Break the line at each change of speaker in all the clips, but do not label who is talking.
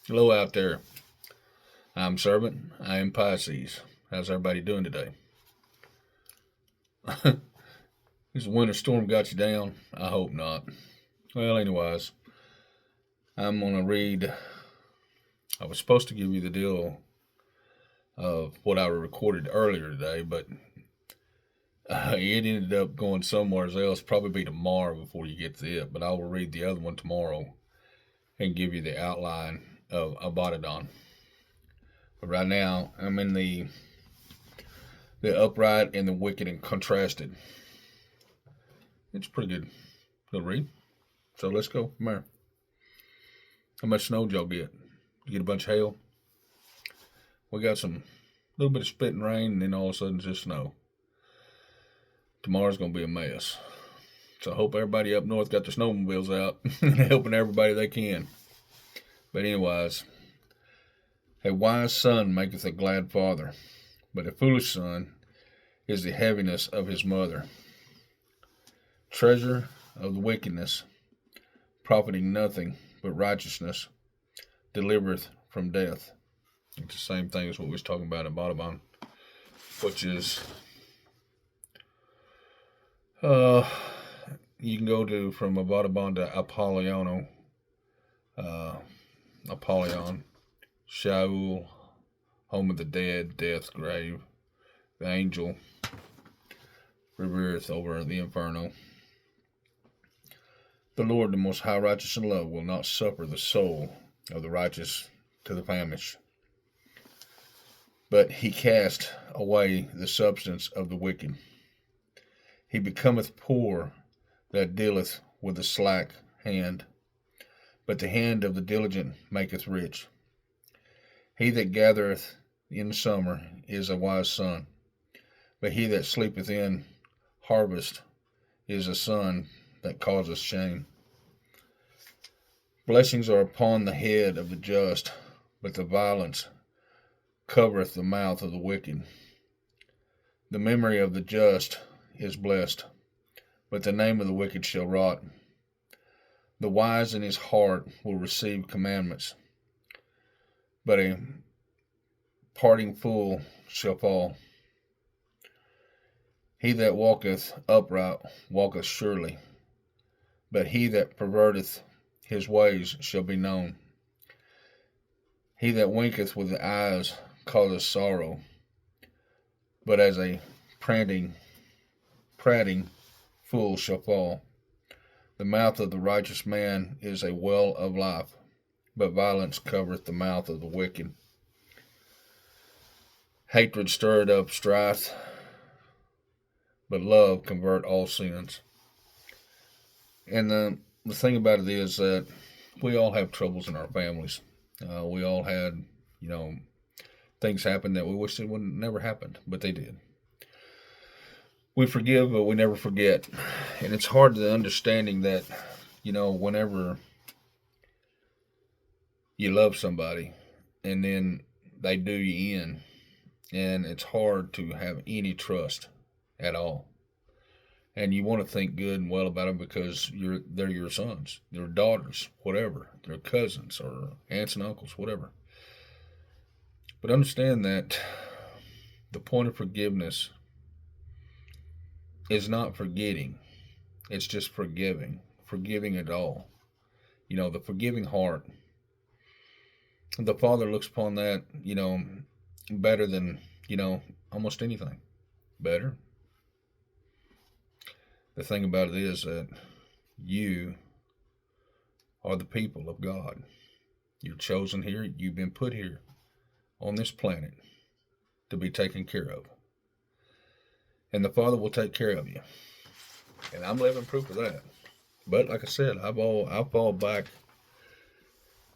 Hello out there. I'm Servant. I am Pisces. How's everybody doing today? This winter storm got you down? I hope not. Well, anyways, I'm going to read. I was supposed to give you the deal of what I recorded earlier today, but it ended up going somewhere else. Probably be tomorrow before you get to it, but I will read the other one tomorrow and give you the outline of Abaddon. But right now, I'm in the upright and the wicked and contrasted. It's pretty good. Little read. So let's go from there. How much snow did y'all get? You get a bunch of hail? We got some little bit of spitting rain and then all of a sudden just snow. Tomorrow's gonna be a mess. So I hope everybody up north got their snowmobiles out and helping everybody they can. But anyways, a wise son maketh a glad father, but a foolish son is the heaviness of his mother. Treasure of the wickedness, profiting nothing, but righteousness delivereth from death. It's the same thing as what we was talking about in Audubon, which is uh you can go to from Audubon to Apollyon, uh, Apollyon, Shaul, home of the dead, death's grave, the angel revereth over the inferno. The Lord, the most high, righteous, and love, will not suffer the soul of the righteous to the famish, but he cast away the substance of the wicked. He becometh poor that dealeth with a slack hand, but the hand of the diligent maketh rich. He that gathereth in summer is a wise son, but he that sleepeth in harvest is a son that causeth shame. Blessings are upon the head of the just, but the violence covereth the mouth of the wicked. The memory of the just is blessed, but the name of the wicked shall rot. The wise in his heart will receive commandments, but a parting fool shall fall. He that walketh upright walketh surely, but he that perverteth his ways shall be known. He that winketh with the eyes causeth sorrow, but as a prating fool shall fall. The mouth of the righteous man is a well of life, but violence covereth the mouth of the wicked. Hatred stirred up strife, but love convert all sins. And the thing about it is that we all have troubles in our families. We all had, you know, things happen that we wish it would never happened, but they did. We forgive, but we never forget. And it's hard to understanding that, whenever you love somebody and then they do you in, and it's hard to have any trust at all. And you want to think good and well about them because they're your sons, their daughters, whatever, their cousins or aunts and uncles, whatever. But understand that the point of forgiveness is not forgetting, it's just forgiving it all. The forgiving heart. The Father looks upon that, better than, almost anything. Better. The thing about it is that you are the people of God. You're chosen here. You've been put here on this planet to be taken care of. And the Father will take care of you. And I'm living proof of that. But like I said, I fall back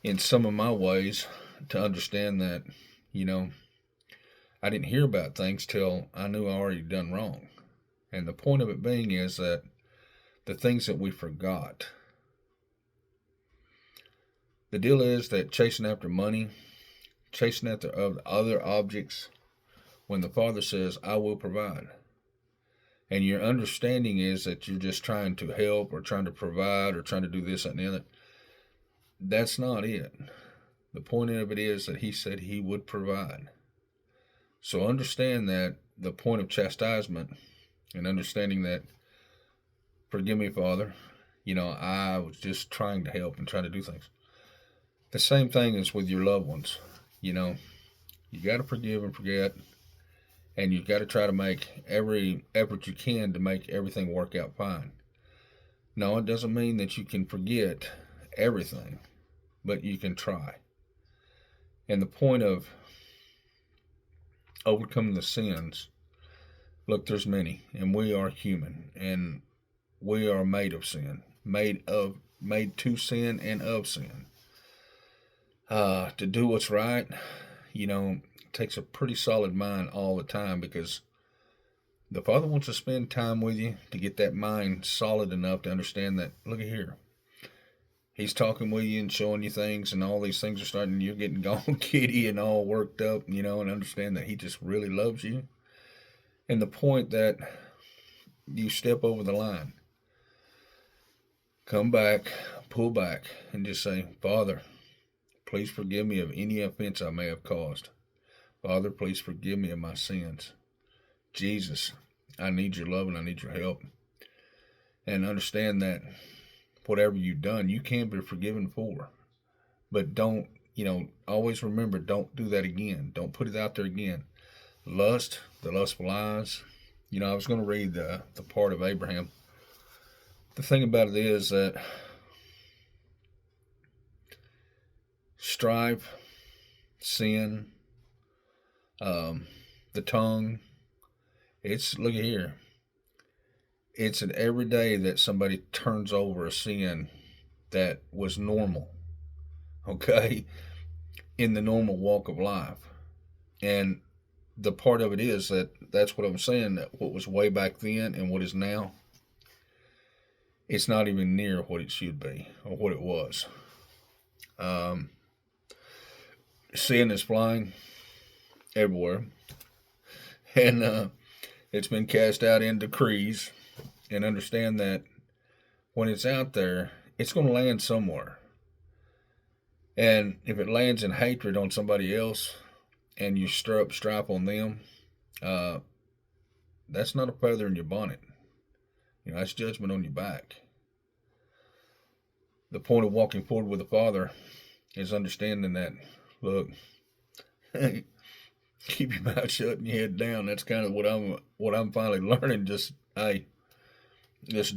in some of my ways to understand that, I didn't hear about things till I knew I already done wrong. And the point of it being is that the things that we forgot. The deal is that chasing after money, chasing after other objects, when the Father says, I will provide. And your understanding is that you're just trying to help or trying to provide or trying to do this and the other. That's not it. The point of it is that he said he would provide. So understand that the point of chastisement and understanding that, forgive me, Father, I was just trying to help and try to do things. The same thing is with your loved ones. You know, you got to forgive and forget, and you've got to try to make every effort you can to make everything work out fine. No, it doesn't mean that you can forget everything, but you can try. And the point of overcoming the sins, look, there's many, and we are human, and we are made of sin, made to sin and of sin. To do what's right, it takes a pretty solid mind all the time, because the Father wants to spend time with you to get that mind solid enough to understand that, look at here, He's talking with you and showing you things, and all these things are starting, you're getting gone giddy and all worked up, and understand that He just really loves you. And the point that you step over the line, come back, pull back, and just say, Father, please forgive me of any offense I may have caused. Father, please forgive me of my sins. Jesus, I need your love and I need your help. And understand that whatever you've done, you can be forgiven for. But don't, always remember, don't do that again. Don't put it out there again. Lust, the lustful eyes. I was going to read the part of Abraham. The thing about it is that strife, sin, the tongue, look at here. It's an every day that somebody turns over a sin that was normal, okay, in the normal walk of life. And the part of it is that's what I'm saying, that what was way back then and what is now, it's not even near what it should be or what it was. Sin is flying everywhere, and it's been cast out in decrees. And understand that when it's out there, it's going to land somewhere. And if it lands in hatred on somebody else and you stir up strife on them, that's not a feather in your bonnet. That's judgment on your back. The point of walking forward with the Father is understanding that, look, keep your mouth shut and your head down. That's kind of what I'm finally learning. Just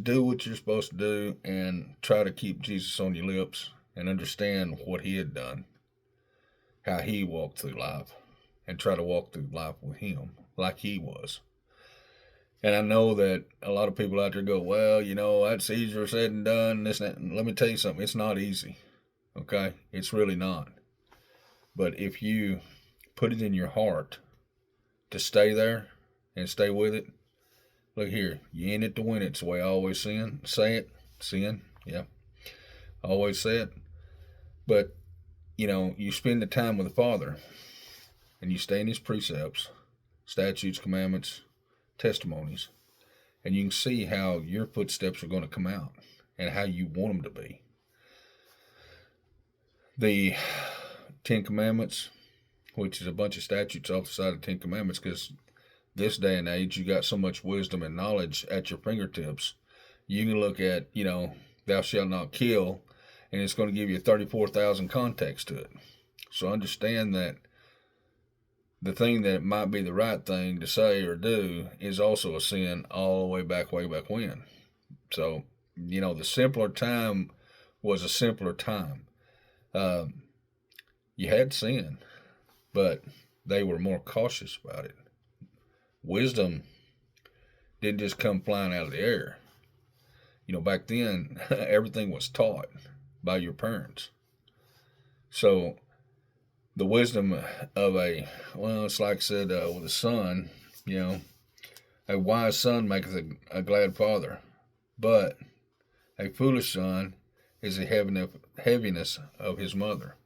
do what you're supposed to do and try to keep Jesus on your lips and understand what He had done, how He walked through life, and try to walk through life with Him like He was. And I know that a lot of people out there go, well, that's easier said than done, this and that. And let me tell you something, it's not easy, okay? It's really not. But if you put it in your heart to stay there and stay with it, look here, you in it to win it. It's the way I always say it. Sin, yeah. I always say it. But, you spend the time with the Father and you stay in His precepts, statutes, commandments, testimonies, and you can see how your footsteps are going to come out and how you want them to be. The 10 Commandments, which is a bunch of statutes off the side of the 10 Commandments, because this day and age, you got so much wisdom and knowledge at your fingertips. You can look at, thou shalt not kill, and it's going to give you 34,000 context to it. So understand that the thing that might be the right thing to say or do is also a sin all the way back when. So, the simpler time was a simpler time. You had sin, but they were more cautious about it. Wisdom didn't just come flying out of the air. Back then, everything was taught by your parents. So, the wisdom of it's like I said with a son, a wise son maketh a glad father, but a foolish son is the heaviness of his mother.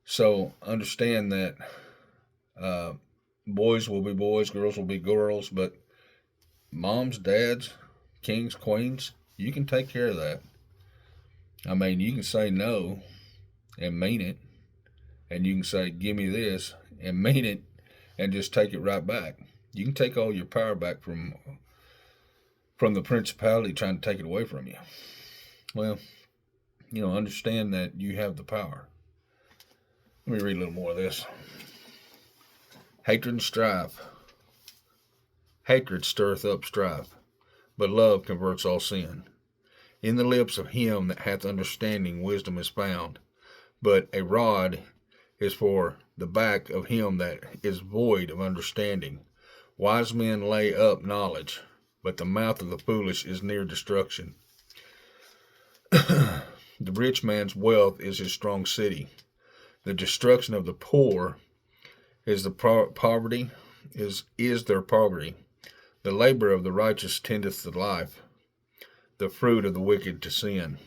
So, understand that boys will be boys, girls will be girls, but moms, dads, kings, queens, you can take care of that. You can say no and mean it, and you can say, "Give me this," and mean it, and just take it right back. You can take all your power back from the principality trying to take it away from you. Well, understand that you have the power. Let me read a little more of this. Hatred and strife. Hatred stirreth up strife, but love converts all sin. In the lips of him that hath understanding wisdom is found, but a rod is for the back of him that is void of understanding. Wise men lay up knowledge, but the mouth of the foolish is near destruction. The rich man's wealth is his strong city. The destruction of the poor is the poverty, is their poverty. The labor of the righteous tendeth to life, the fruit of the wicked to sin.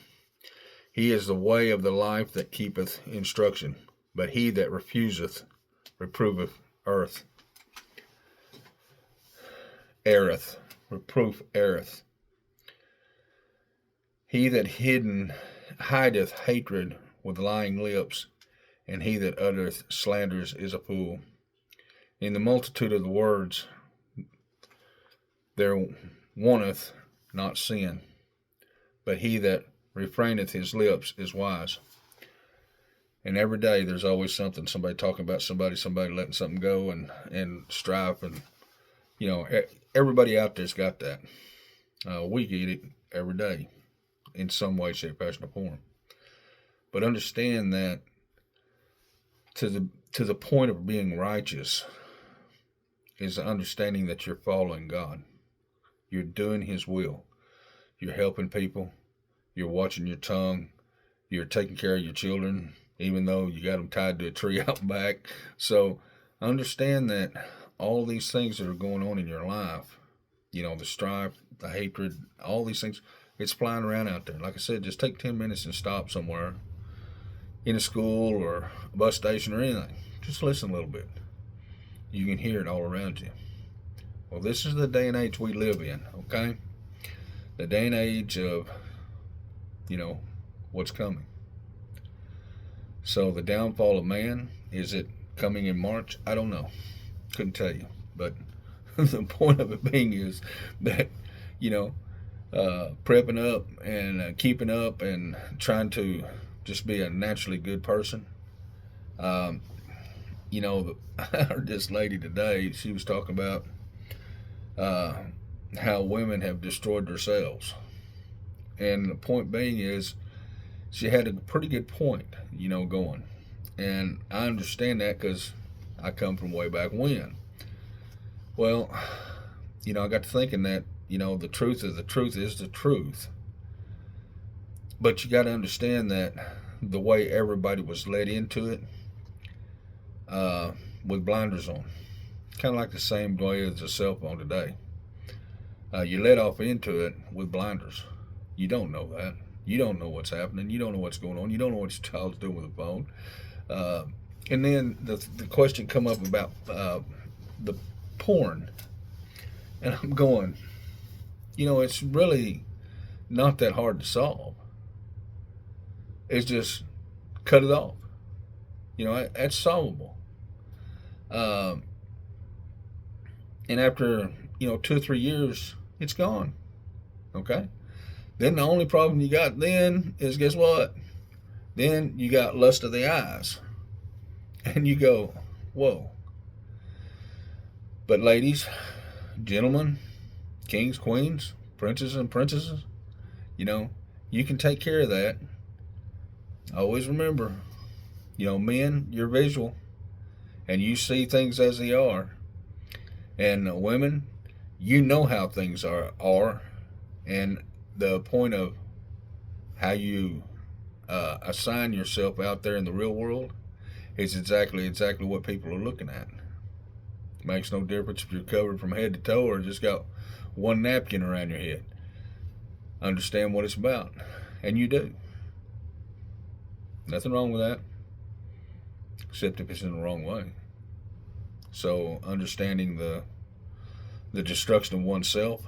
He is the way of the life that keepeth instruction, but he that refuseth reproveth reproof erreth. He that hideth hatred with lying lips, and he that uttereth slanders is a fool. In the multitude of the words there wanteth not sin, but he that refraineth his lips is wise. And every day there's always somebody talking about somebody letting something go, and strife, and everybody out there's got that. We get it every day in some way, shape, fashion, or form. But understand that to the point of being righteous is the understanding that you're following God. You're doing his will. You're helping people. You're watching your tongue. You're taking care of your children, even though you got them tied to a tree out back. So understand that all these things that are going on in your life, the strife, the hatred, all these things, it's flying around out there. Like I said, just take 10 minutes and stop somewhere in a school or a bus station or anything. Just listen a little bit. You can hear it all around you. Well, this is the day and age we live in, okay? The day and age of, what's coming. So the downfall of man, is it coming in March? I don't know. Couldn't tell you. But the point of it being is that, prepping up and keeping up and trying to just be a naturally good person. I heard this lady today, she was talking about how women have destroyed themselves. And the point being is, she had a pretty good point, going. And I understand that because I come from way back when. Well, I got to thinking that, the truth is the truth. But you got to understand that the way everybody was led into it, with blinders on, kind of like the same way as a cell phone today. You let off into it with blinders. You don't know that. You don't know what's happening. You don't know what's going on. You don't know what your child's doing with a phone. And then the question come up about the porn. And I'm going, it's really not that hard to solve. It's just cut it off. That's solvable. And after, 2 or 3 years, it's gone. Okay? Then the only problem you got then is, guess what? Then you got lust of the eyes. And you go, whoa. But ladies, gentlemen, kings, queens, princes and princesses, you can take care of that. Always remember, men, you're visual. And you see things as they are. And women, you know how things are. And the point of how you assign yourself out there in the real world is exactly what people are looking at. It makes no difference if you're covered from head to toe or just got one napkin around your head. Understand what it's about. And you do. Nothing wrong with that. Except if it's in the wrong way. So understanding the destruction of oneself.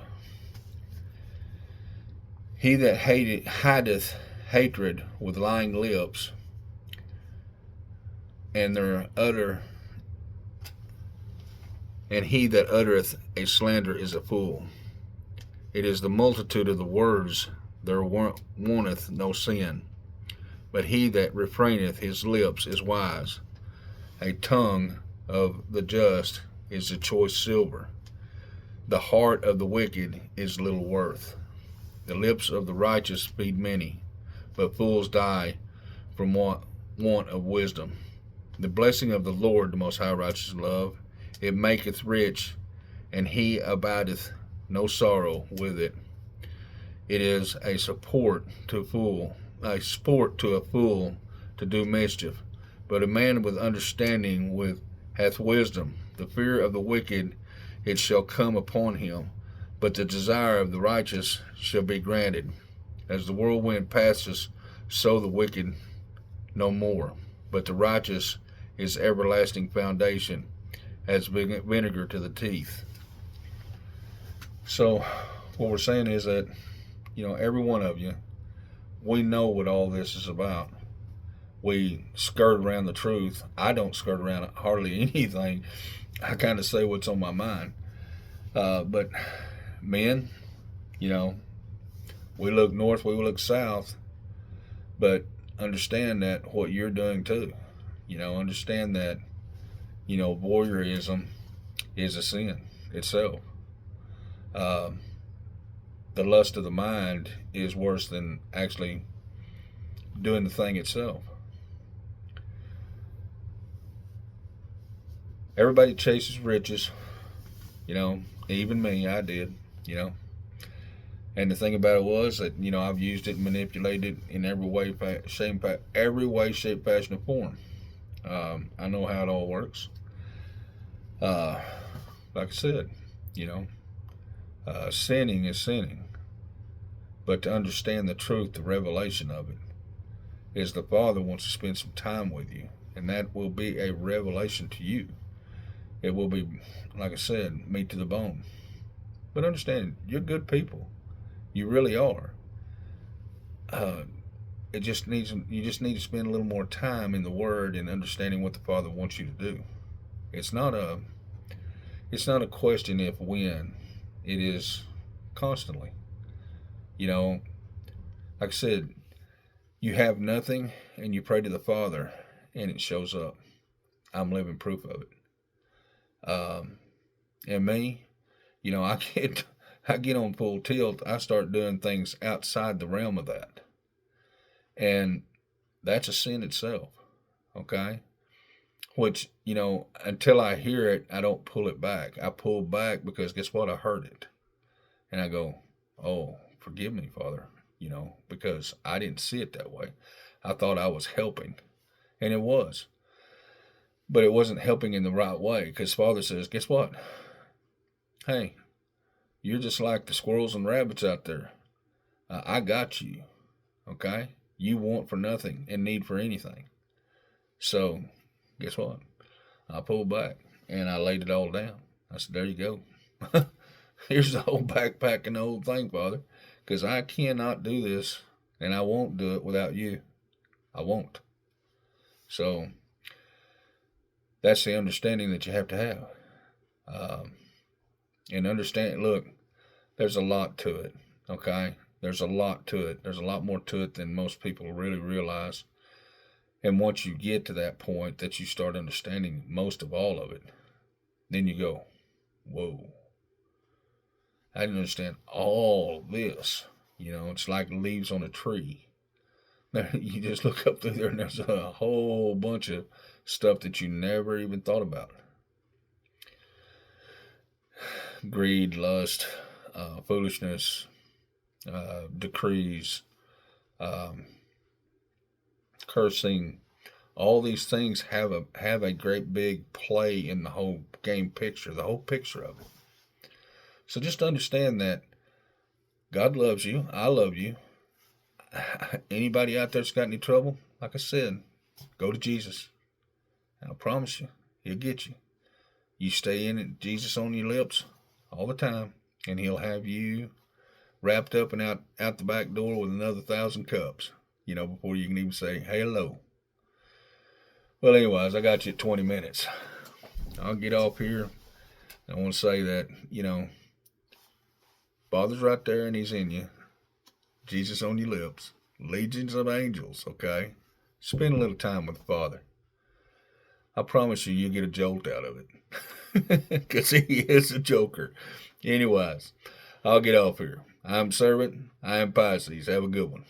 He that hideth hatred with lying lips and their utter and he that uttereth a slander is a fool. It is the multitude of the words there wanteth no sin, but he that refraineth his lips is wise. A tongue of the just is a choice silver. The heart of the wicked is little worth. The lips of the righteous feed many, but fools die from want of wisdom. The blessing of the Lord, the Most High righteous love, it maketh rich, and he abideth no sorrow with it. It is a sport to a fool to do mischief, but a man with understanding hath wisdom. The fear of the wicked it shall come upon him, but the desire of the righteous shall be granted. As the whirlwind passes, so the wicked no more, but the righteous is everlasting foundation, as vinegar to the teeth. So what we're saying is that, every one of you, we know what all this is about. We skirt around the truth. I don't skirt around hardly anything. I kind of say what's on my mind. But men, we look north, we look south, but understand that what you're doing too. Understand that, voyeurism is a sin itself. The lust of the mind is worse than actually doing the thing itself. Everybody chases riches, even me, I did, And the thing about it was that, I've used it and manipulated it in every way, shape, fashion, and form. I know how it all works. Like I said, sinning is sinning. But to understand the truth, the revelation of it, is the Father wants to spend some time with you. And that will be a revelation to you. It will be, like I said, meat to the bone. But understand, you're good people. You really are. You just need to spend a little more time in the Word and understanding what the Father wants you to do. It's not a question if when. It is constantly. Like I said, you have nothing and you pray to the Father and it shows up. I'm living proof of it. And me, I get on full tilt. I start doing things outside the realm of that. And that's a sin itself. Okay? Which, until I hear it, I don't pull it back. I pull back because guess what? I heard it. And I go, oh, forgive me, Father, because I didn't see it that way. I thought I was helping. And it was. But it wasn't helping in the right way because Father says, guess what? Hey, you're just like the squirrels and rabbits out there. I got you. Okay? You want for nothing and need for anything. So, guess what? I pulled back and I laid it all down. I said, there you go. Here's the whole backpack and the whole thing, Father. Because I cannot do this and I won't do it without you. I won't. So, that's the understanding that you have to have. And understand, look, there's a lot to it, okay? There's a lot to it. There's a lot more to it than most people really realize. And once you get to that point that you start understanding most of all of it, then you go, whoa. I didn't understand all this. It's like leaves on a tree. You just look up through there and there's a whole bunch of stuff that you never even thought about. Greed, lust, foolishness, decrees, cursing, all these things have a great big play in the whole game picture, the whole picture of it. So just understand that God loves you. I love you. Anybody out there's got any trouble, like I said, go to Jesus. I promise you, He'll get you. You stay in it, Jesus on your lips all the time, and He'll have you wrapped up and out the back door with another 1,000 cups, before you can even say hello. Well, anyways, I got you at 20 minutes. I'll get off here. I want to say that, Father's right there and He's in you. Jesus on your lips. Legions of angels, okay? Spend a little time with the Father. I promise you, you'll get a jolt out of it. Because He is a joker. Anyways, I'll get off here. I'm Servant. I am Pisces. Have a good one.